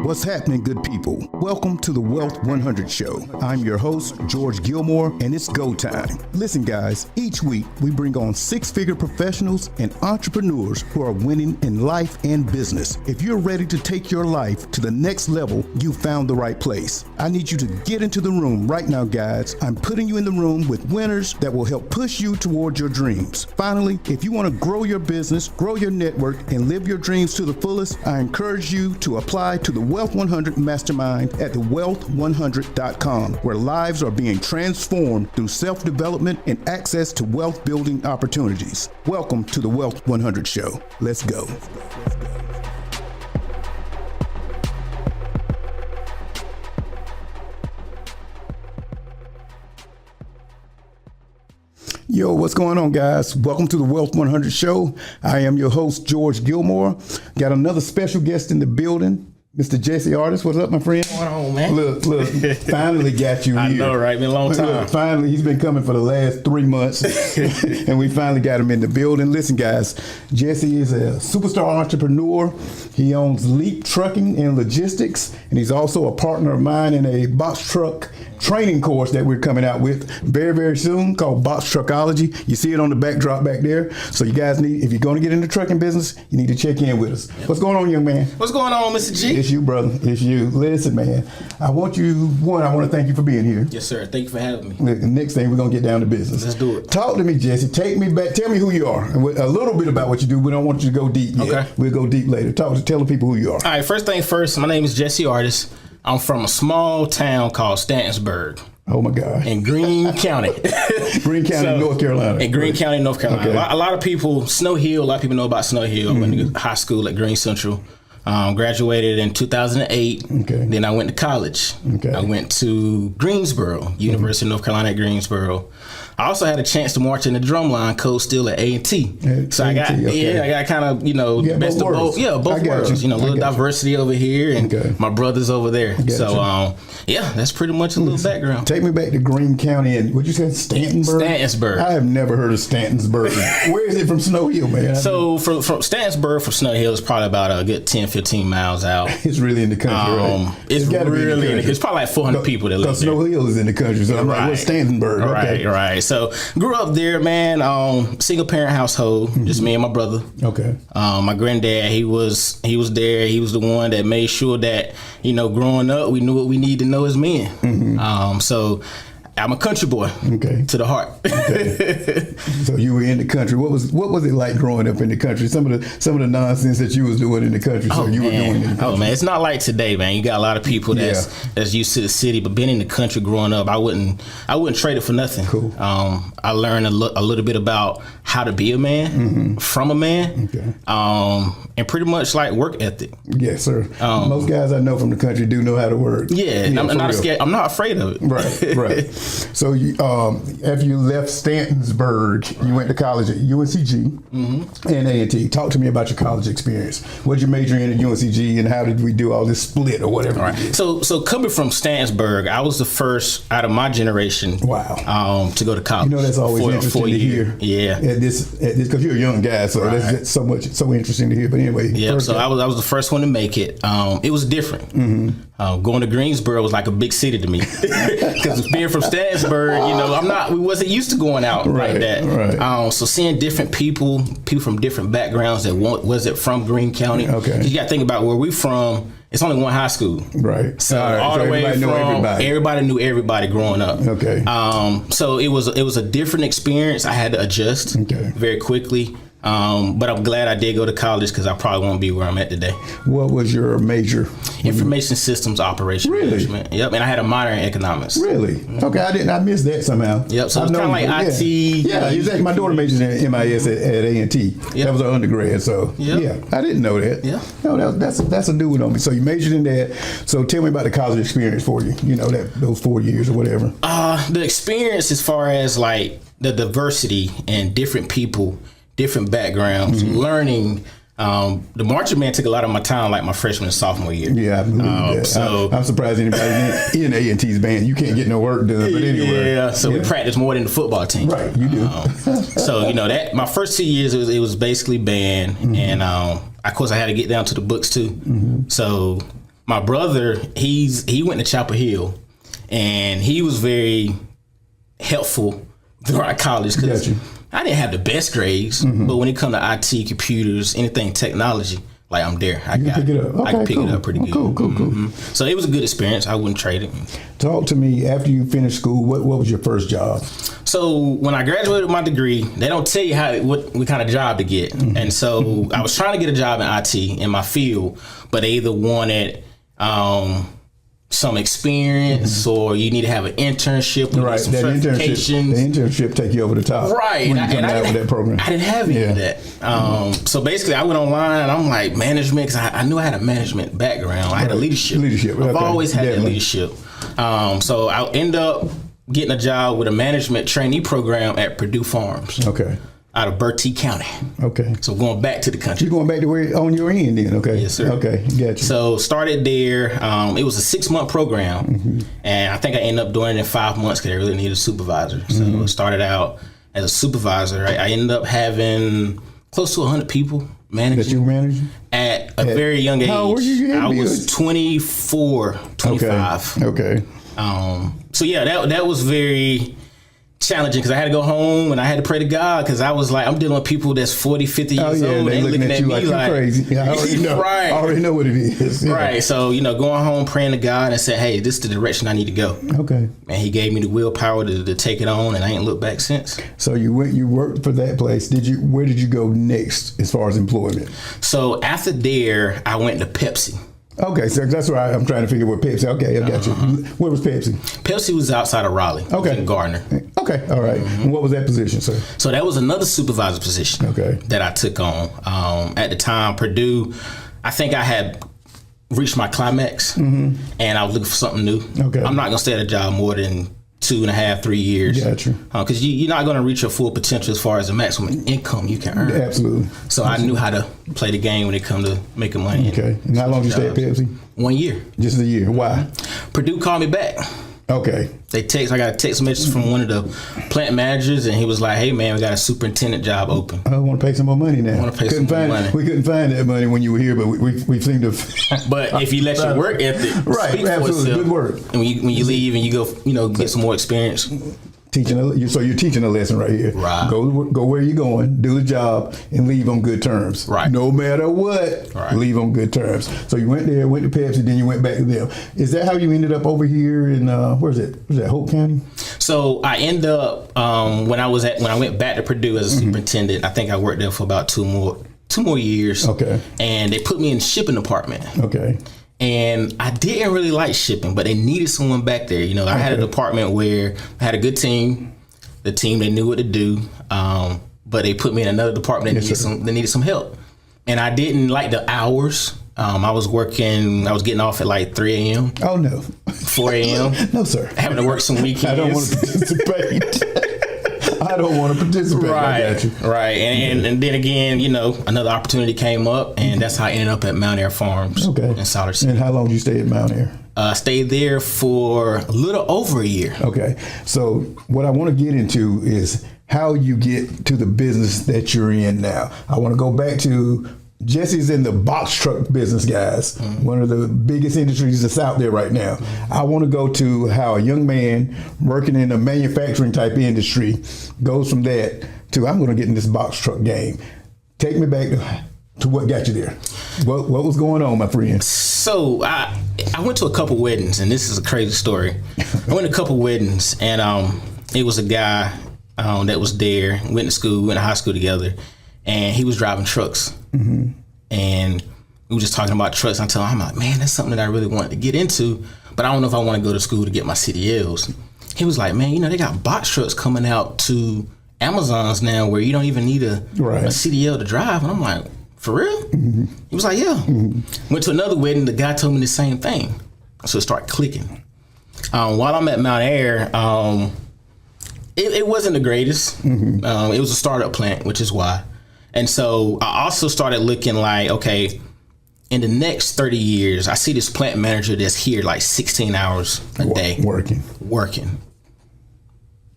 What's happening, good people? Welcome to the Wealth 100 Show. I'm your host, George Gilmore, and it's go time. Listen, guys, each week we bring on six-figure professionals and entrepreneurs who are winning in life and business. If you're ready to take your life to the next level, you found the right place. I need you to get into the room right now, guys. I'm putting you in the room with winners that will help push you towards your dreams. Finally, if you want to grow your business, grow your network, and live your dreams to the fullest, I encourage you to apply to the Wealth 100 Mastermind at thewealth100.com, where lives are being transformed through self-development and access to wealth-building opportunities. Welcome to the Wealth 100 Show. Let's go. Yo, what's going on, guys? Welcome to the Wealth 100 Show. I am your host, George Gilmore. Got another special guest in the building, Mr. Jesse Artis. What's up, my friend? What's going on, man? Look, finally got you here. I know, right? Been a long time. Look, finally, he's been coming for the last 3 months, and we finally got him in the building. Listen, guys, Jesse is a superstar entrepreneur. He owns Leap Trucking and Logistics, and he's also a partner of mine in a box truck training course that we're coming out with very, very soon called Box Truckology. You see it on the backdrop back there. So you guys need, if you're going to get into the trucking business, you need to check in with us. Yep. What's going on, young man? What's going on, Mr. G? It's you, brother. It's you. Listen, man, I want to thank you for being here. Yes, sir. Thank you for having me. The next thing, we're going to get down to business. Let's do it. Talk to me, Jesse. Take me back. Tell me who you are. A little bit about what you do. We don't want you to go deep yet. Okay. We'll go deep later. Tell the people who you are. All right. First thing first, my name is Jesse Artis. I'm from a small town called Stantonsburg. Oh my God! In Greene County. Greene County, North Carolina. In Greene County, North Carolina. Okay. A lot of people, Snow Hill, a lot of people know about Snow Hill. I went to high school at Greene Central. Graduated in 2008. Okay. Then I went to college. Okay. I went to Greensboro, University of North Carolina at Greensboro. I also had a chance to march in the drumline Cold Steel at A&T. So I got kind of, the best of both. Yeah, both worlds. A little diversity over here and my brothers over there. So, that's pretty much a little background. Take me back to Greene County and what you said, Stantonsburg? Stantonsburg. I have never heard of Stantonsburg. Where is it from Snow Hill, man? So from Stantonsburg from Snow Hill is probably about a good 10, 15 miles out. It's really in the country, right? It's really in the country. It's probably like 400 people that live there. Because Snow Hill is in the country, so I'm like, what's Stantonsburg? Okay. Right. So grew up there, man. Single parent household, just me and my brother. Okay. My granddad, he was there. He was the one that made sure that growing up, we knew what we need to know as men. So I'm a country boy, to the heart. Okay. So you were in the country. What was it like growing up in the country? Some of the nonsense that you was doing in the country. So you were doing in the country. Oh man, it's not like today, man. You got a lot of people that's used to the city, but being in the country growing up, I wouldn't trade it for nothing. Cool. I learned a little bit about how to be a man from a man, and pretty much like work ethic. Yes, sir. Most guys I know from the country do know how to work. Yeah, I'm not scared. I'm not afraid of it. Right. So you, after you left Stantonsburg, you went to college at UNCG and A&T. Talk to me about your college experience. What did you major in at UNCG, and how did we do all this split or whatever? Right. So coming from Stantonsburg, I was the first out of my generation. Wow. To go to college. That's always interesting to hear. Yeah. At this, because you're a young guy, so that's so interesting to hear. But anyway. Yeah. So I was the first one to make it. It was different. Going to Greensboro was like a big city to me because being from Stantonsburg, we wasn't used to going out like that. Right. So seeing different people from different backgrounds that wasn't from Greene County. Okay. You got to think about where we from. It's only one high school. Right. So all the way from everybody knew everybody growing up. Okay. So it was a different experience. I had to adjust very quickly. But I'm glad I did go to college because I probably won't be where I'm at today. What was your major? Information systems operation management. Yep, and I had a minor in economics. Really? Mm-hmm. Okay, I missed that somehow. Yep, so it's kind of like IT. Yeah, exactly. My daughter majored in MIS at A&T. Yep. That was her undergrad, so yeah, I didn't know that. Yeah. No, that's a new one on me. So you majored in that. So tell me about the college experience for you, those 4 years or whatever. The experience as far as like the diversity and different people, different backgrounds, learning. The marching band took a lot of my time, like my freshman and sophomore year. Yeah, I believe that. So I'm surprised anybody in A&T's band. You can't get no work done, but anyway. Yeah, so we practice more than the football team. Right, you do. So that my first 2 years it was basically band, and of course I had to get down to the books too. So my brother, he went to Chapel Hill, and he was very helpful throughout college because I didn't have the best grades, but when it come to IT, computers, anything technology, like I'm there. I can pick it up. Okay, I can pick it up pretty good. Cool. So it was a good experience. I wouldn't trade it. Talk to me after you finished school. What was your first job? So when I graduated with my degree, they don't tell you what kind of job to get, and so I was trying to get a job in IT in my field, but they either wanted some experience or you need to have an internship with some certifications. The internship take you over the top. Right. When you come out with that program. I didn't have any of that. So basically I went online and I'm like management, because I knew I had a management background. I had a leadership. I've always had that leadership. So I ended up getting a job with a management trainee program at Purdue Farms. Okay. Out of Bertie County. Okay. So going back to the country. You're going back to where on your end then, okay? Yes, sir. Okay, gotcha. So started there. It was a 6-month program, and I think I ended up doing it in 5 months because I really needed a supervisor. So started out as a supervisor. I ended up having close to 100 people managing. That you were managing? At a very young age. How old were you? I was 24, 25. Okay. So yeah, that was very challenging because I had to go home and I had to pray to God because I was like, I'm dealing with people that's 40, 50 years old. They looking at you like you're crazy. I already know. Right. I already know what it is. Yeah. Right. So, going home, praying to God and said, hey, this is the direction I need to go. Okay. And he gave me the willpower to take it on, and I ain't looked back since. So you worked for that place. Where did you go next as far as employment? So after there, I went to Pepsi. Okay, so that's why I'm trying to figure out Pepsi. Okay, I got you. Where was Pepsi? Pepsi was outside of Raleigh. Okay. It was in Gardner. Okay, all right. And what was that position, sir? So that was another supervisor position that I took on. At the time, Purdue, I think I had reached my climax, and I was looking for something new. Okay. I'm not going to stay at a job more than 2.5, 3 years. Gotcha. Because you're not going to reach your full potential as far as the maximum income you can earn. Absolutely. So I knew how to play the game when it come to making money. Okay. And how long did you stay at Pepsi? 1 year. Just a year. Why? Purdue called me back. Okay. I got a text message from one of the plant managers, and he was like, hey, man, we got a superintendent job open. I want to pay some more money now. We couldn't find that money when you were here, but we seemed to. But if you let your work ethic speak for itself, good work. And when you leave and you go, get some more experience. So you're teaching a lesson right here. Right. Go where you're going, do the job, and leave on good terms. Right. No matter what, leave on good terms. So you went there, went to Pepsi, then you went back to them. Is that how you ended up over here in where is it? Was that Hope County? So I ended up when I went back to Purdue as a superintendent. I think I worked there for about two more years. Okay. And they put me in the shipping department. Okay. And I didn't really like shipping, but they needed someone back there. I had a department where I had a good team. The team, they knew what to do. But they put me in another department that needed some help. And I didn't like the hours. I was getting off at like 3 a.m. Oh, no. 4 a.m. No, sir. Having to work some weekends. I don't want to participate. I don't want to participate. Right, I got you. Right. And then again, another opportunity came up, and that's how I ended up at Mount Air Farms in Solid City. And how long did you stay at Mount Air? Stayed there for a little over a year. Okay. So what I want to get into is how you get to the business that you're in now. I want to go back to Jesse's in the box truck business, guys. One of the biggest industries that's out there right now. I want to go to how a young man working in a manufacturing type industry goes from that to I'm going to get in this box truck game. Take me back to what got you there. What was going on, my friend? So I went to a couple weddings, and this is a crazy story. I went to a couple weddings, and it was a guy that was there, went to school, went to high school together, and he was driving trucks. And we were just talking about trucks. And I'm like, man, that's something that I really wanted to get into, but I don't know if I want to go to school to get my CDLs. He was like, man, they got box trucks coming out to Amazons now where you don't even need a CDL to drive. And I'm like, for real? He was like, yeah. Went to another wedding. The guy told me the same thing. So it started clicking. While I'm at Mount Air, it wasn't the greatest. It was a startup plant, which is why. And so I also started looking like, okay, in the next 30 years, I see this plant manager that's here like 16 hours a day. Working.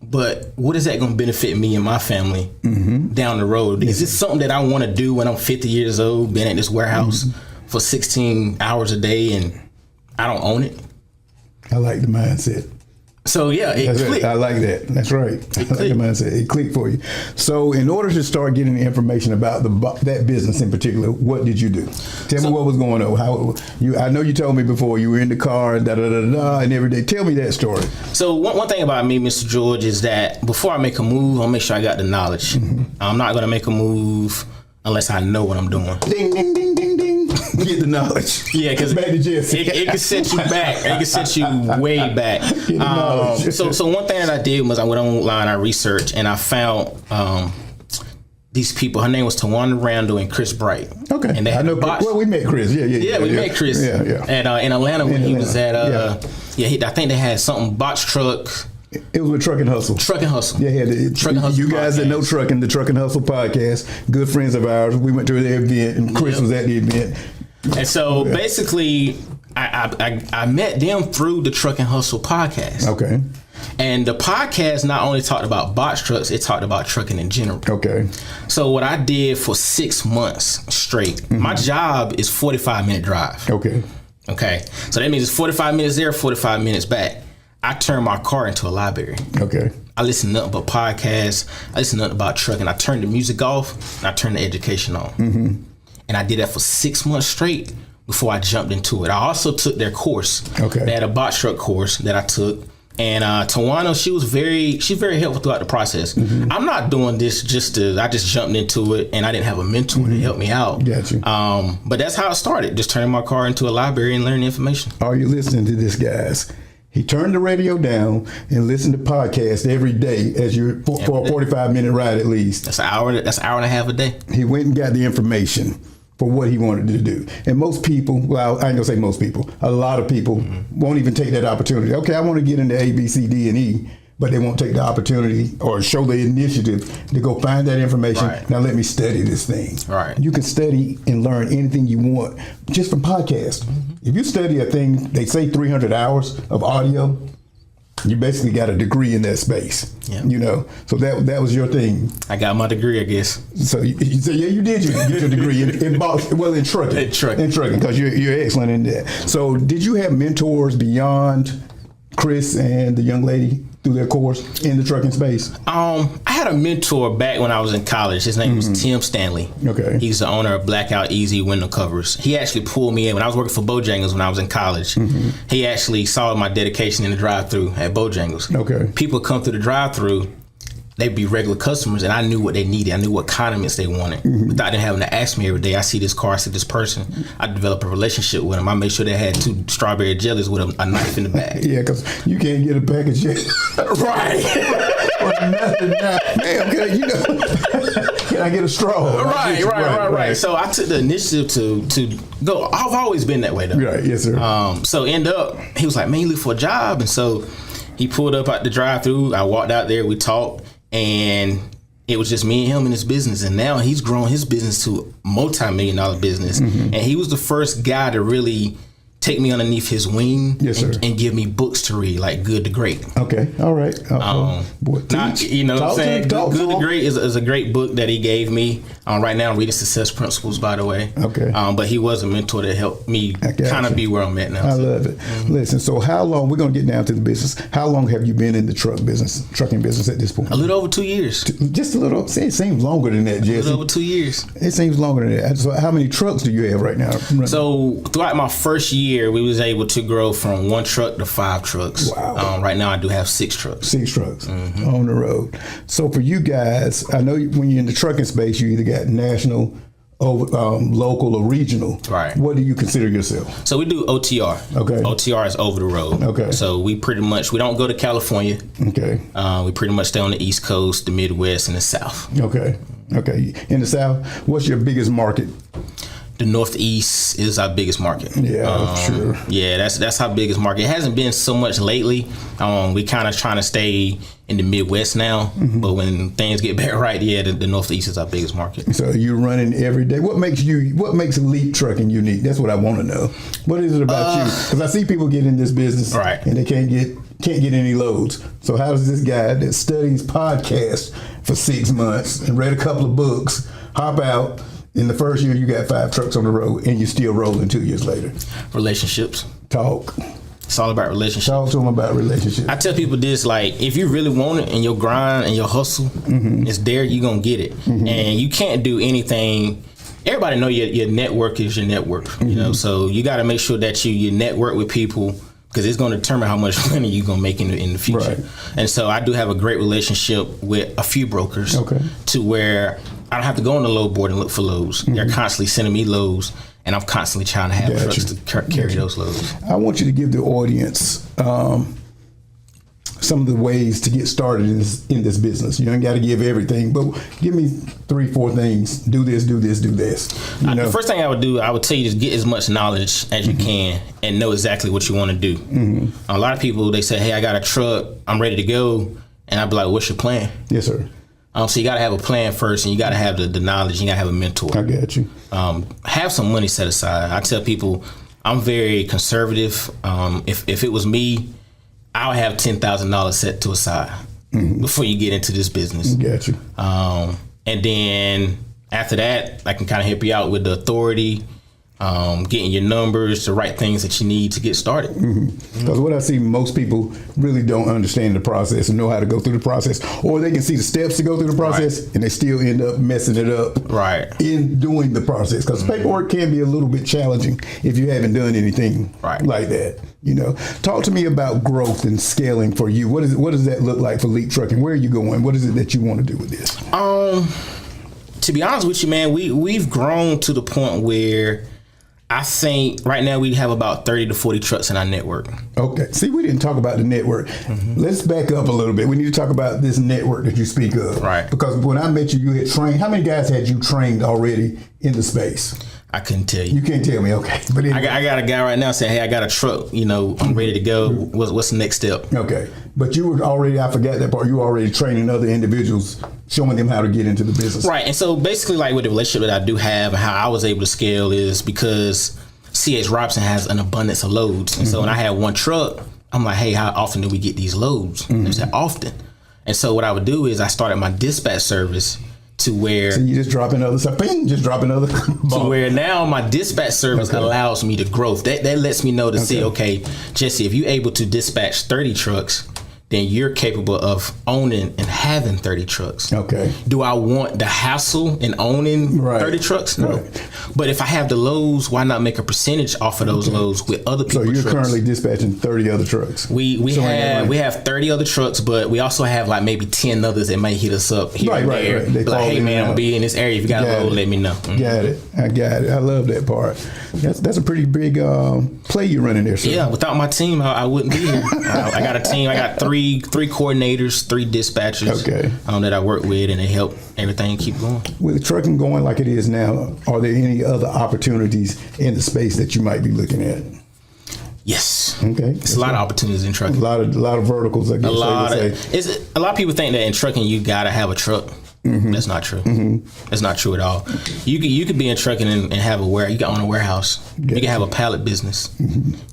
But what is that going to benefit me and my family down the road? Is this something that I want to do when I'm 50 years old, been at this warehouse for 16 hours a day and I don't own it. I like the mindset. So yeah, it clicked. I like that. That's right. I like the mindset. It clicked for you. So in order to start getting the information about that business in particular, what did you do? Tell me what was going on. I know you told me before you were in the car, and every day. Tell me that story. So one thing about me, Mr. George, is that before I make a move, I'll make sure I got the knowledge. Mm-hmm. I'm not going to make a move unless I know what I'm doing. Ding, ding, ding, ding, ding. Get the knowledge. Yeah, because it can set you back. It can set you way back. So one thing that I did was I went online, I researched, and I found these people. Her name was Tawana Randall and Chris Bright. Okay, and they I know. Well, we met Chris. Yeah, we met Chris. Yeah. In Atlanta when he was at. I think they had something botch truck. It was with Trucking Hustle. Trucking Hustle. Yeah, Trucking Hustle. You guys that know trucking, the Trucking Hustle podcast, good friends of ours. We went to their event, and Chris was at the event. And so basically, I met them through the Trucking Hustle podcast. Okay. And the podcast not only talked about box trucks, it talked about trucking in general. Okay. So what I did for 6 months straight, my job is 45-minute drive. Okay. So that means it's 45 minutes there, 45 minutes back. I turned my car into a library. Okay. I listen to nothing but podcasts. I listen to nothing about trucking. I turned the music off and I turned the education on. Mm-hmm. And I did that for 6 months straight before I jumped into it. I also took their course. Okay. They had a box truck course that I took. And Tawana, she's very helpful throughout the process. Mm-hmm. I'm not doing this I just jumped into it and I didn't have a mentor to help me out. Gotcha. But that's how it started. Just turning my car into a library and learning information. Are you listening to this, guys? He turned the radio down and listened to podcasts every day for a 45-minute ride at least. That's an hour and a half a day. He went and got the information for what he wanted to do. And most people, well, I ain't gonna say most people, a lot of people won't even take that opportunity. Okay, I want to get into A, B, C, D, and E, but they won't take the opportunity or show the initiative to go find that information. Right. Now let me study this thing. Right. You can study and learn anything you want just from podcasts. Mm-hmm. If you study a thing, they say 300 hours of audio, you basically got a degree in that space. Yeah. You know, so that was your thing. I got my degree, I guess. So you say, yeah, you did. You get your degree in trucking. In trucking, because you're excellent in that. So did you have mentors beyond Chris and the young lady through their course in the trucking space? I had a mentor back when I was in college. His name was Tim Stanley. Okay. He's the owner of Blackout Easy window covers. He actually pulled me in when I was working for Bojangles when I was in college. Mm-hmm. He actually saw my dedication in the drive-thru at Bojangles. Okay. People come through the drive-thru, they'd be regular customers, and I knew what they needed. I knew what condiments they wanted. Mm-hmm. Without them having to ask me every day, I see this car, I see this person. I develop a relationship with them. I make sure they had 2 strawberry jellies with a knife in the bag. Yeah, because you can't get a package yet. Right. Or nothing now. Damn, can I get a straw? Right. So I took the initiative to go. I've always been that way, though. Right, yes, sir. So end up, he was like, man, you look for a job. And so he pulled up at the drive-thru. I walked out there, we talked. And it was just me and him in his business. And now he's grown his business to a multi-million-dollar business. Mm-hmm. And he was the first guy to really take me underneath his wing and give me books to read, like Good to Great. Okay, all right. You know what I'm saying? Good to Great is a great book that he gave me. Right now I'm reading Success Principles, by the way. Okay. But he was a mentor that helped me kind of be where I'm at now. I love it. Mm-hmm. Listen, so how long, we're going to get down to the business. How long have you been in the trucking business at this point? A little over 2 years. Just a little. It seems longer than that, Jesse. A little over 2 years. It seems longer than that. So how many trucks do you have right now? So throughout my first year, we was able to grow from 1 truck to 5 trucks. Wow. Right now I do have 6 trucks. 6 trucks on the road. So for you guys, I know when you're in the trucking space, you either got national, local, or regional. Right. What do you consider yourself? So we do OTR. Okay. OTR is over the road. Okay. So we don't go to California. Okay. We pretty much stay on the East Coast, the Midwest, and the South. Okay. In the South, what's your biggest market? The Northeast is our biggest market. Yeah, sure. Yeah, that's our biggest market. It hasn't been so much lately. We kind of trying to stay in the Midwest now, but when things get back right, the Northeast is our biggest market. So you're running every day. What makes Elite Trucking unique? That's what I want to know. What is it about you? Because I see people get in this business and they can't get any loads. So how does this guy that studies podcasts for 6 months and read a couple of books hop out In the first year, you got 5 trucks on the road, and you're still rolling 2 years later. Relationships. Talk. It's all about relationships. Talk to them about relationships. I tell people this, like, if you really want it and your grind and your hustle is there, you're going to get it. And you can't do anything. Everybody know your network is your network, you know, so you got to make sure that you network with people, because it's going to determine how much money you're going to make in the future. Right. And so I do have a great relationship with a few brokers to where I don't have to go on the load board and look for loads. They're constantly sending me loads, and I'm constantly trying to have trucks to carry those loads. I want you to give the audience some of the ways to get started in this business. You don't got to give everything, but give me 3-4 things. Do this, do this, do this. You know? The first thing I would do, I would tell you, is get as much knowledge as you can and know exactly what you want to do. A lot of people, they say, hey, I got a truck, I'm ready to go. And I'd be like, what's your plan? Yes, sir. So you got to have a plan first, and you got to have the knowledge, and you got to have a mentor. I got you. Have some money set aside. I tell people I'm very conservative. If it was me, I would have $10,000 set to aside before you get into this business. Got you. And then after that, I can kind of help you out with the authority, getting your numbers, the right things that you need to get started. Because what I see, most people really don't understand the process and know how to go through the process, or they can see the steps to go through the process and they still end up messing it up in doing the process. Because paperwork can be a little bit challenging if you haven't done anything like that. You know, talk to me about growth and scaling for you. What does that look like for Leap Trucking? Where are you going? What is it that you want to do with this? To be honest with you, man, we've grown to the point where I think right now we have about 30 to 40 trucks in our network. Okay. See, we didn't talk about the network. Let's back up a little bit. We need to talk about this network that you speak of. Right. Because when I met you, you had trained. How many guys had you trained already in the space? I couldn't tell you. You can't tell me, okay. But anyway. I got a guy right now saying, hey, I got a truck, you know, I'm ready to go. What's the next step? Okay. But you were already, I forgot that part, you were already training other individuals, showing them how to get into the business. Right. And so basically, like, with the relationship that I do have and how I was able to scale is because C.H. Robinson has an abundance of loads. And so when I had one truck, I'm like, hey, how often do we get these loads? And they said, often. And so what I would do is I started my dispatch service to where... So you just drop another stuff, just drop another... To where now my dispatch service allows me to grow. That lets me know to see, okay, Jesse, if you're able to dispatch 30 trucks, then you're capable of owning and having 30 trucks. Okay. Do I want the hassle in owning 30 trucks? No. Right. But if I have the loads, why not make a percentage off of those loads with other people's trucks? So you're currently dispatching 30 other trucks. We have 30 other trucks, but we also have like maybe 10 others that might hit us up here and there. Right. They like, hey man, I'm gonna be in this area. If you got a load, let me know. Got it. I got it. I love that part. That's a pretty big play you're running there, sir. Yeah, without my team, I wouldn't be here. I got a team. I got three coordinators, 3 dispatchers that I work with, and they help everything keep going. With trucking going like it is now, are there any other opportunities in the space that you might be looking at? Yes. Okay. It's a lot of opportunities in trucking. A lot of verticals. I guess a lot of people think that in trucking you gotta have a truck. That's not true. That's not true at all. You could be in trucking and have you can own a warehouse. You can have a pallet business.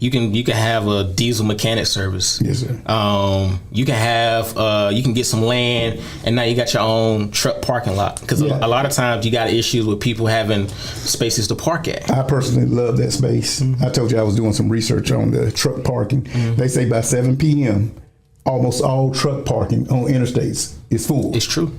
You can have a diesel mechanic service. Yes, sir. You can have you can get some land, and now you got your own truck parking lot. Because a lot of times you got issues with people having spaces to park at. I personally love that space. I told you I was doing some research on the truck parking. They say by 7 p.m. almost all truck parking on interstates is full. It's true.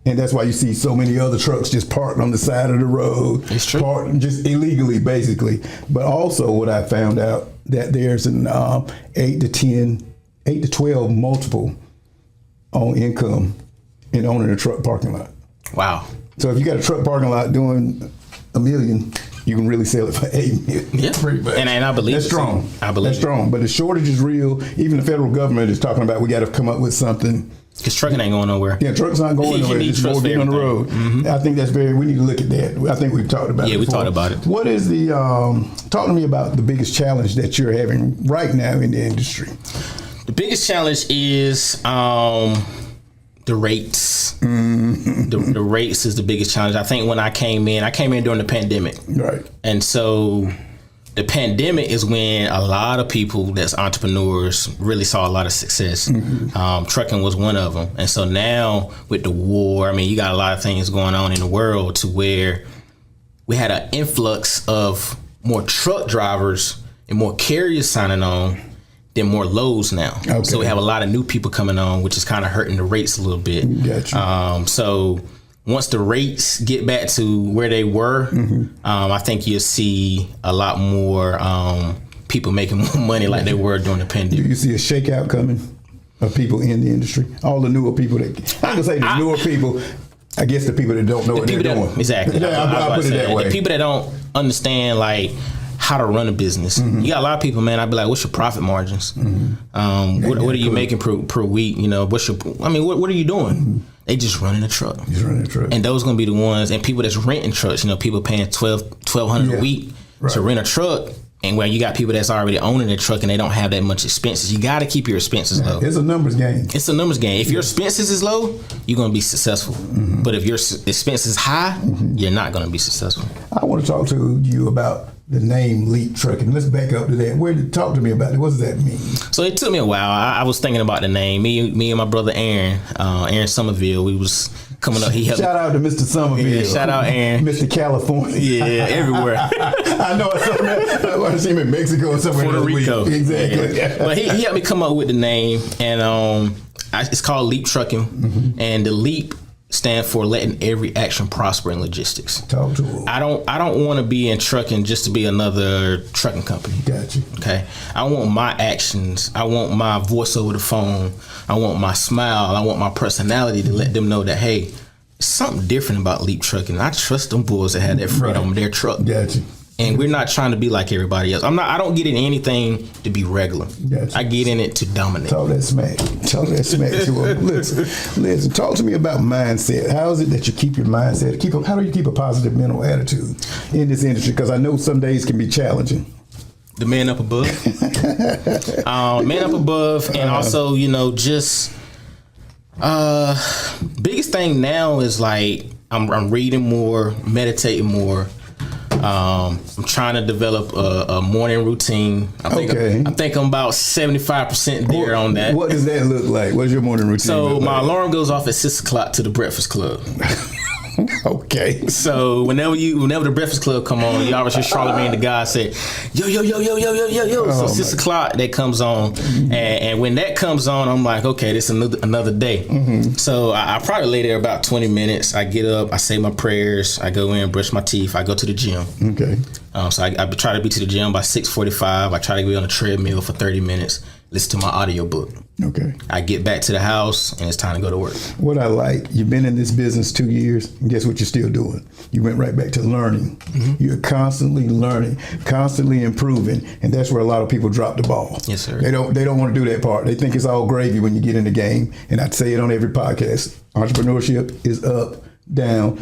And that's why you see so many other trucks just parked on the side of the road. It's true. Parked just illegally, basically. But also what I found out that there's an 8 to 12 multiple on income in owning a truck parking lot. Wow. So if you got a truck parking lot doing $1 million, you can really sell it for $8 million. Yeah, pretty much. And I believe that's strong. I believe that's strong. But the shortage is real. Even the federal government is talking about we got to come up with something. Because trucking ain't going nowhere. Yeah, trucks not going nowhere. It's more getting on the road. I think that's we need to look at that. I think we've talked about it. Yeah, we talked about it. What is the, talk to me about the biggest challenge that you're having right now in the industry. The biggest challenge is the rates. The rates is the biggest challenge. I think when I came in during the pandemic. Right. And so the pandemic is when a lot of people that's entrepreneurs really saw a lot of success. Trucking was one of them. And so now with the war, I mean, you got a lot of things going on in the world to where we had an influx of more truck drivers and more carriers signing on than more loads now. Okay. So we have a lot of new people coming on, which is kind of hurting the rates a little bit. Gotcha. So once the rates get back to where they were, I think you'll see a lot more people making more money like they were during the pandemic. Do you see a shakeout coming of people in the industry? All the newer people newer people, I guess the people that don't know what they're doing. Exactly. Yeah, I'll put it that way. The people that don't understand like how to run a business. You got a lot of people, man. I'd be like, what's your profit margins? What are you making per week? You know, what are you doing? They just running a truck. And those going to be the ones, and people that's renting trucks, you know, people paying $1,200 a week to rent a truck. And where you got people that's already owning a truck and they don't have that much expenses. You got to keep your expenses low. It's a numbers game. If your expenses is low, you're going to be successful. But if your expenses high, you're not going to be successful. I want to talk to you about the name Leap Trucking. Let's back up to that. Talk to me about it. What does that mean? So it took me a while. I was thinking about the name. Me and my brother Aaron Somerville, we was coming up. He helped. Shout out to Mr. Somerville. Yeah, shout out Aaron. Mr. California. Yeah, everywhere. I know I want to see him in Mexico or somewhere. Puerto Rico. Exactly. Yeah. But he helped me come up with the name, and it's called Leap Trucking, and the Leap stand for letting every action prosper in logistics. Talk to him. I don't want to be in trucking just to be another trucking company. Gotcha. Okay. I want my actions. I want my voice over the phone. I want my smile. I want my personality to let them know that, hey, something different about Leap Trucking. I trust them boys that have that freedom on their truck. Gotcha. And we're not trying to be like everybody else. I don't get in anything to be regular. Gotcha. I get in it to dominate. Talk that smack to him. Listen, talk to me about mindset. How is it that you keep your mindset? How do you keep a positive mental attitude in this industry? Because I know some days can be challenging. The man up above. Man up above. And also, you know, just biggest thing now is like I'm reading more, meditating more. I'm trying to develop a morning routine. I think I'm about 75% there on that. What does that look like? What's your morning routine? So my alarm goes off at 6:00 to the Breakfast Club. Okay. So whenever the Breakfast Club come on, you always hear Charlamagne the guy say, yo. So 6:00 that comes on, and when that comes on, I'm like, okay, this is another day. So I probably lay there about 20 minutes. I get up, I say my prayers, I go in, brush my teeth, I go to the gym. Okay. So I try to be to the gym by 6:45. I try to be on a treadmill for 30 minutes. Listen to my audiobook. Okay. I get back to the house and it's time to go to work. What I like, you've been in this business 2 years, and guess what you're still doing? You went right back to learning. You're constantly learning, constantly improving, and that's where a lot of people drop the ball. Yes, sir. They don't want to do that part. They think it's all gravy when you get in the game, and I say it on every podcast. Entrepreneurship is up, down,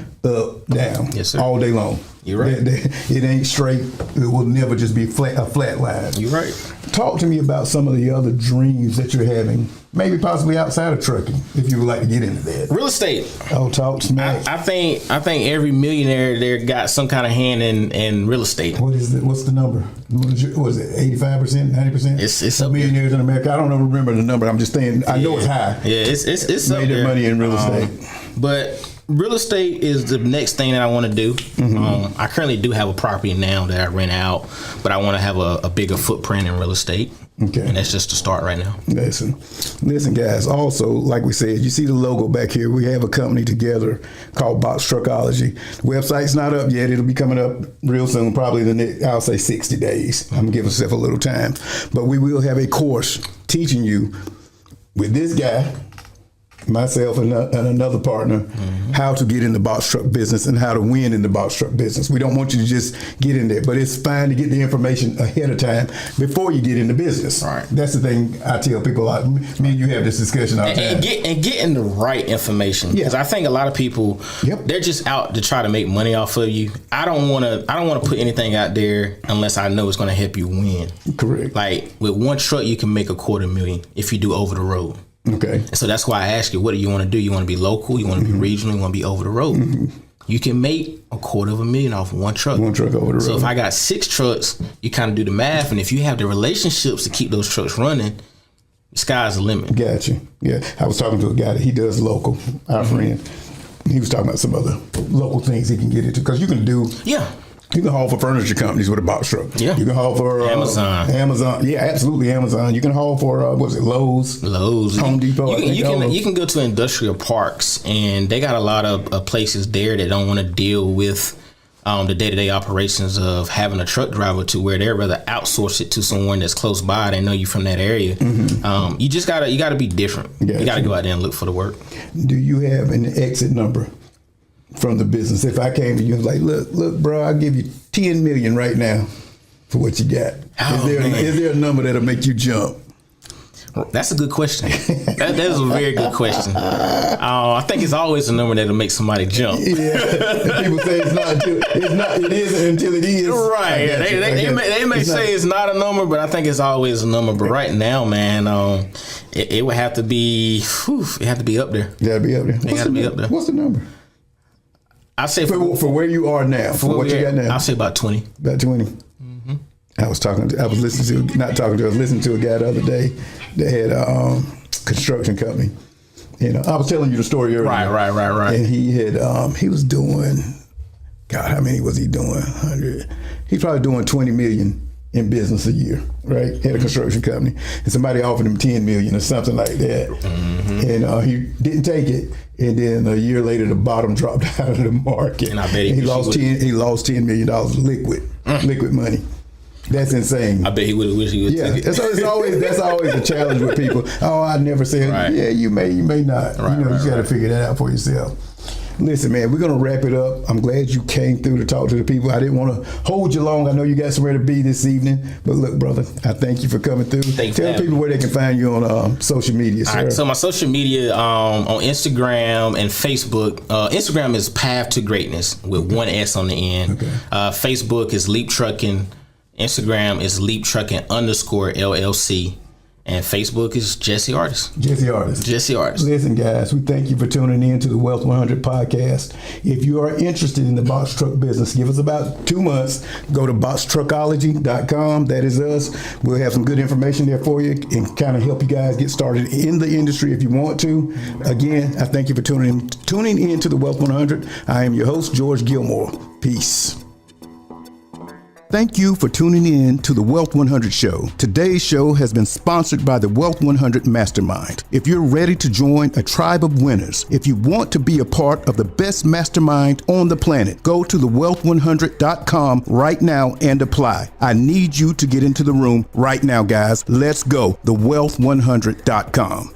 yes, sir. All day long. You're right. It ain't straight. It will never just be a flat line. You're right. Talk to me about some of the other dreams that you're having, maybe possibly outside of trucking, if you would like to get into that. Real estate. Oh, talk smack. I think every millionaire there got some kind of hand in real estate. What is it? What's the number? What is it? 85%, 90%? It's up millionaires in America. I don't remember the number. I'm just saying. I know it's high. Yeah, it's made their money in real estate. But real estate is the next thing that I want to do. I currently do have a property now that I rent out, but I want to have a bigger footprint in real estate. Okay. And that's just the start right now. Listen, guys. Also, like we said, you see the logo back here. We have a company together called Box Truckology. The website's not up yet. It'll be coming up real soon, probably the next, I'll say 60 days. I'm giving myself a little time. But we will have a course teaching you with this guy, myself and another partner, how to get in the box truck business and how to win in the box truck business. We don't want you to just get in there, but it's fine to get the information ahead of time before you get into business. Right. That's the thing I tell people. Me and you have this discussion all the time. And getting the right information. Because I think a lot of people, they're just out to try to make money off of you. I don't want to put anything out there unless I know it's going to help you win. Correct. Like with one truck, you can make $250,000 if you do over the road. Okay. And so that's why I ask you, what do you want to do? You want to be local? You want to be regional? You want to be over the road? You can make $250,000 off one truck. One truck over the road. So if I got 6 trucks, you kind of do the math. And if you have the relationships to keep those trucks running, the sky's the limit. Gotcha. Yeah. I was talking to a guy that he does local, our friend. He was talking about some other local things he can get into, because you can do. Yeah. You can haul for furniture companies with a box truck. Yeah. You can haul for Amazon. Yeah, absolutely, Amazon. You can haul for Lowe's, Home Depot. You can go to industrial parks, and they got a lot of places there that don't want to deal with the day-to-day operations of having a truck driver, to where they'd rather outsource it to someone that's close by. They know you from that area. Mm-hmm. You just gotta be different. You gotta go out there and look for the work. Do you have an exit number from the business? If I came to you and was like, look, bro, I'll give you $10 million right now for what you got. Is there a number that'll make you jump? That's a good question. That is a very good question. I think it's always a number that'll make somebody jump. Yeah, people say it's not. It isn't until it is. Right. They may say it's not a number, but I think it's always a number. But right now, man, it would have to be. It had to be up there. It got to be up there. It got to be up there. What's the number? I say for where you are now, for what you got now. I'll say about 20. About 20. Mm-hmm. I was listening to a guy the other day that had a construction company. I was telling you the story earlier. Right. And he had he was doing, God, how many was he doing? 100. He's probably doing 20 million in business a year, right? Had a construction company, and somebody offered him 10 million or something like that. Mm-hmm. And he didn't take it. And then a year later, the bottom dropped out of the market. And I bet he lost $10 million liquid money. That's insane. I bet he would have wished he would. Yeah, that's always a challenge with people. Oh, I never said. Right. Yeah, you may not. Right, you got to figure that out for yourself. Listen, man, we're gonna wrap it up. I'm glad you came through to talk to the people. I didn't want to hold you long. I know you got somewhere to be this evening, but look, brother, I thank you for coming through. Tell people where they can find you on social media, sir. All right, so my social media on Instagram and Facebook. Instagram is Path to Greatness with one S on the end. Okay. Facebook is Leap Trucking. Instagram is Leap Trucking _LLC. And Facebook is Jesse Artis. Jesse Artis. Listen, guys, we thank you for tuning in to the Wealth 100 podcast. If you are interested in the box truck business, give us about 2 months. Go to boxtruckology.com. That is us. We'll have some good information there for you and kind of help you guys get started in the industry if you want to. Again, I thank you for tuning in to the Wealth 100. I am your host, George Gilmore. Peace. Thank you for tuning in to the Wealth 100 show. Today's show has been sponsored by the Wealth 100 Mastermind. If you're ready to join a tribe of winners, if you want to be a part of the best mastermind on the planet, go to thewealth100.com right now and apply. I need you to get into the room right now, guys. Let's go. Thewealth100.com.